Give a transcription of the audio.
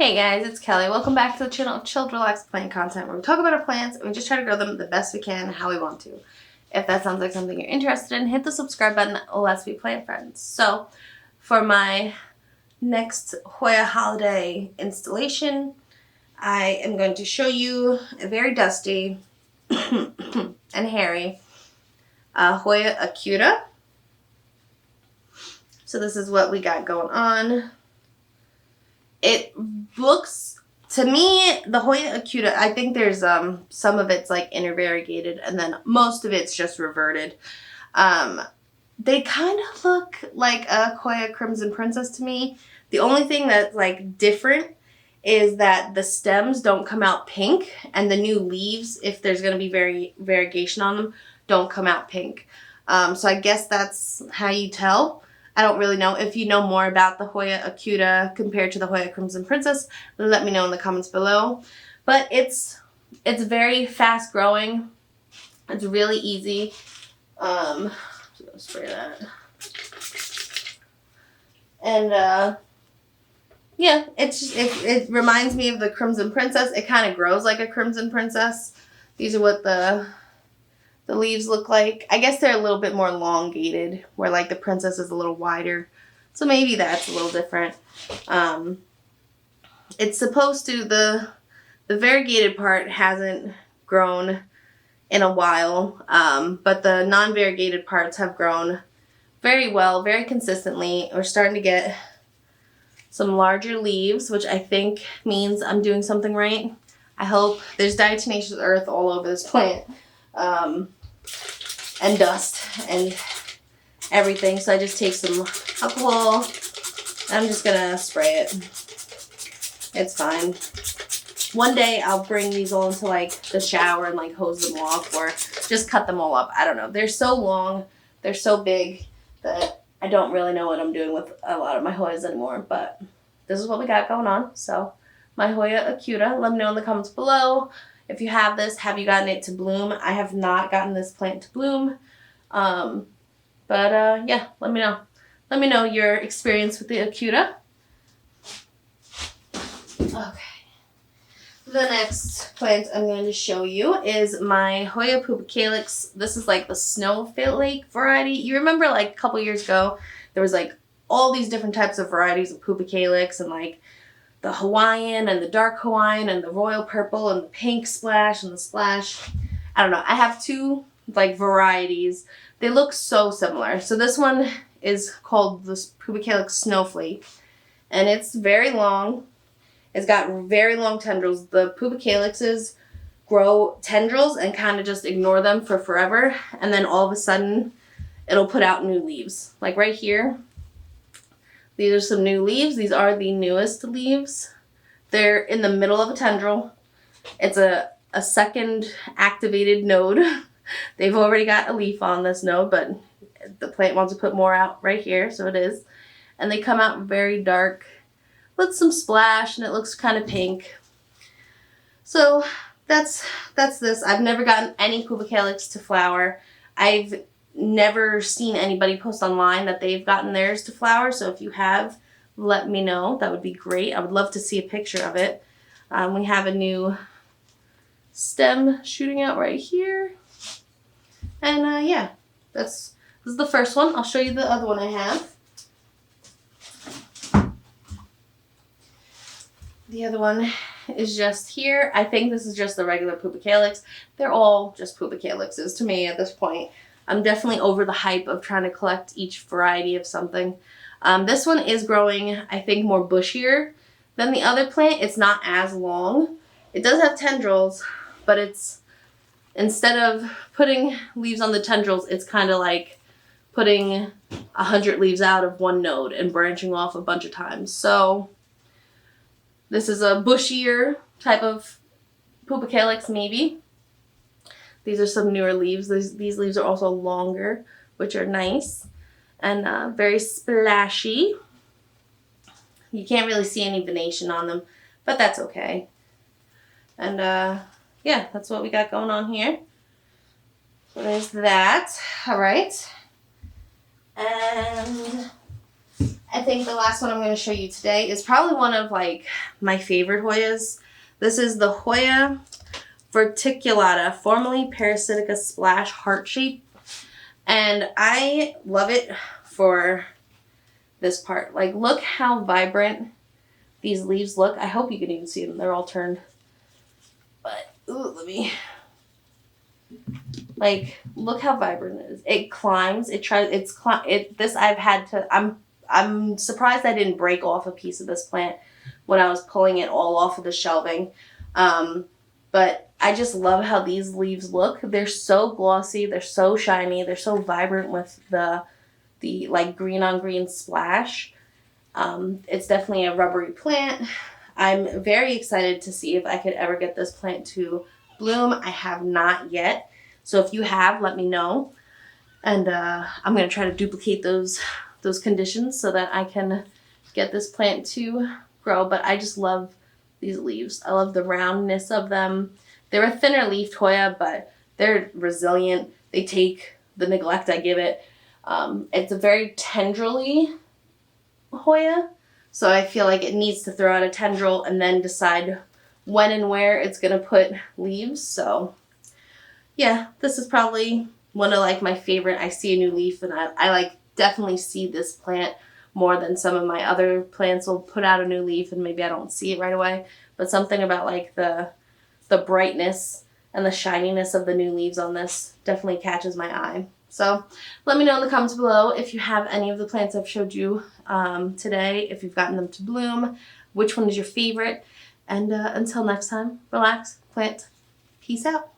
Hey guys, it's Kelly. Welcome back to the channel of chilled, relaxed plant content where we talk about our plants and we just try to grow them the best we can, how we want to. If that sounds like something you're interested in, hit the subscribe button. Let's be plant friends. So, for my next Hoya holiday installation, I am going to show you a very dusty and hairy Hoya Acuta. So this is what we got going on. It looks, to me, the Hoya Acuta, I think there's some of it's like intervariegated and then most of it's just reverted. They kind of look like a Hoya Crimson Princess to me. The only thing that's like different is that the stems don't come out pink and the new leaves, if there's going to be variegation on them, don't come out pink. So I guess that's how you tell. I don't really know. If you know more about the Hoya Acuta compared to the Hoya Crimson Princess, let me know in the comments below. But it's very fast growing. It's really easy. I'm just gonna spray that. And yeah, it reminds me of the Crimson Princess. It kind of grows like a Crimson Princess. These are what the leaves look like. I guess they're a little bit more elongated, where like the princess is a little wider. So maybe that's a little different. It's supposed to, the variegated part hasn't grown in a while, but the non-variegated parts have grown very well, very consistently. We're starting to get some larger leaves, which I think means I'm doing something right. I hope. There's diatomaceous earth all over this plant. And dust and everything. So I just take some alcohol and I'm just gonna spray it. It's fine. One day I'll bring these all into like the shower and like hose them off or just cut them all up. I don't know. They're so long, they're so big that I don't really know what I'm doing with a lot of my Hoyas anymore, but this is what we got going on. So my Hoya Acuta, let me know in the comments below. If you have this, have you gotten it to bloom? I have not gotten this plant to bloom. Yeah, let me know. Let me know your experience with the Acuta. Okay. The next plant I'm going to show you is my Hoya Pubicalyx. This is like the SnowFlake variety. You remember like a couple years ago, there was like all these different types of varieties of Pubicalyx and like the Hawaiian and the dark Hawaiian and the royal purple and the pink splash and the splash. I don't know. I have two like varieties. They look so similar. So this one is called the Pubicalyx SnowFlake and it's very long. It's got very long tendrils. The Pubicalyxes grow tendrils and kind of just ignore them for forever and then all of a sudden it'll put out new leaves. Like right here. These are some new leaves. These are the newest leaves. They're in the middle of a tendril. It's a second activated node. They've already got a leaf on this node, but the plant wants to put more out right here, so it is. And they come out very dark with some splash, and it looks kind of pink. So that's this. I've never gotten any Pubicalyx to flower. I've never seen anybody post online that they've gotten theirs to flower, so if you have, let me know. That would be great. I would love to see a picture of it. We have a new stem shooting out right here. And yeah, this is the first one. I'll show you the other one I have. The other one is just here. I think this is just the regular Pubicalyx. They're all just Pubicalyxes to me at this point. I'm definitely over the hype of trying to collect each variety of something. This one is growing, I think, more bushier than the other plant. It's not as long. It does have tendrils, but it's, instead of putting leaves on the tendrils, it's kind of like putting 100 leaves out of one node and branching off a bunch of times. So this is a bushier type of Pubicalyx maybe. These are some newer leaves. These leaves are also longer, which are nice and very splashy. You can't really see any venation on them, but that's okay. And yeah, that's what we got going on here. So there's that. All right. And I think the last one I'm going to show you today is probably one of like my favorite Hoyas. This is the Hoya Verticulata, formerly Parasitica Splash Heart Shape. And I love it for this part. Like, look how vibrant these leaves look. I hope you can even see them. They're all turned. But, ooh, let me... Like, look how vibrant it is. It climbs. This I've had to... I'm surprised I didn't break off a piece of this plant when I was pulling it all off of the shelving. But I just love how these leaves look. They're so glossy. They're so shiny. They're so vibrant with the like green on green splash. It's definitely a rubbery plant. I'm very excited to see if I could ever get this plant to bloom. I have not yet. So if you have, let me know. And I'm going to try to duplicate those conditions so that I can get this plant to grow. But I just love these leaves. I love the roundness of them. They're a thinner leafed Hoya, but they're resilient. They take the neglect I give it. It's a very tendrily Hoya, so I feel like it needs to throw out a tendril and then decide when and where it's going to put leaves. So yeah, this is probably one of like my favorite. I see a new leaf and I like definitely see this plant more than some of my other plants will put out a new leaf and maybe I don't see it right away. But something about like the brightness and the shininess of the new leaves on this definitely catches my eye. So let me know in the comments below if you have any of the plants I've showed you today, if you've gotten them to bloom, which one is your favorite. And until next time, relax, plant, peace out.